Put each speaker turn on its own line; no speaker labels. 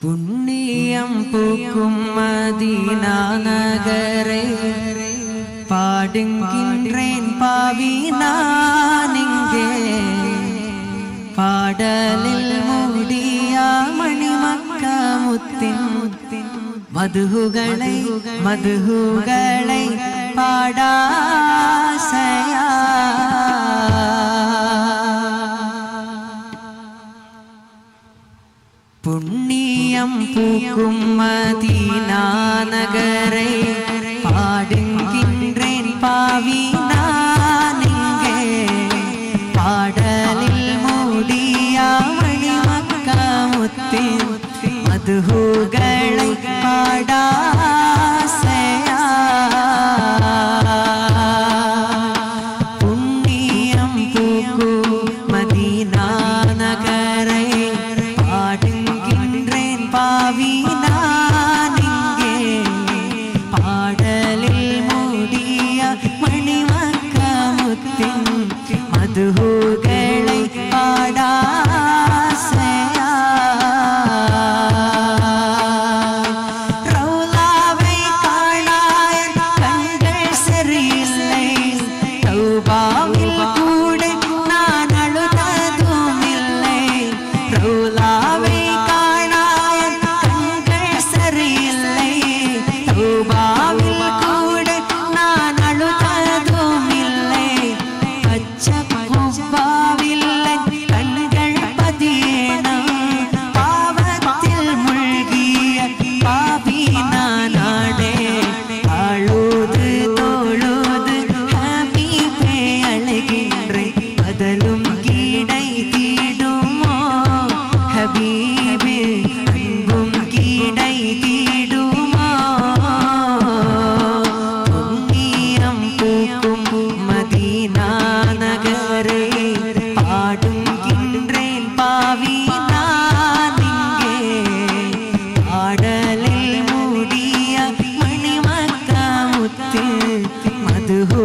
പുണ്യം പൂക്കും മദീന നഗരെ പാടുകിன்றேன் പാവി നാനിங்கே പാടലിൽ മൂടിയ മണിമക്ക മുത്തിൻ മധുഹുകളെ പാടാസയാ പുണ്യം പൂക്കും മദീന നഗരെ പാടുകിன்றேன் പാവി നാനിங்கே പാടലിൽ മൂടിയ മണിമക്ക മുത്തിൻ മധുഹുകളെ പാടാസയാ പുണ്യം പൂക്കും മദീന നഗരെ പാടുകിன்றேன் പാവി നാനിங்கே പാടലിൽ മൂടിയ മണിമക്ക മുത്തിൻ മധുഹുകളെ പാടാസയാ റൗളാവൈ കാണാൻ കണ്കൾ സരിയില്ലേ തൗബാവിൽ കൂടെ ഞാൻ അഴുതതുമില്ലേ റൗളാവൈ കാണാൻ കണ്കൾ സരിയില്ലേ തൗബാവിൽ കൂടെ ഞാൻ അഴുതതുമില്ലേ പച്ചക്കുപ്പാവില്ല കണ്ണുകൾ പതിയണം പാവത്തിൽ മുഴുകിയ പാപി നാനാടേ അഴുത് തോഴുത് ഹബീബേ അഴകിன்றே ബദലും കീടൈ തീടുമോ ഹബീബേ അങ്കും കീടൈ തീടുമോ പുണ്യം പൂക്കും മദീന നഗരെ പാടുകിன்றேன் പാവി നാനിங்கே പാടലിൽ മൂടിയ മണിമക്ക മുത്ത് മധുഹു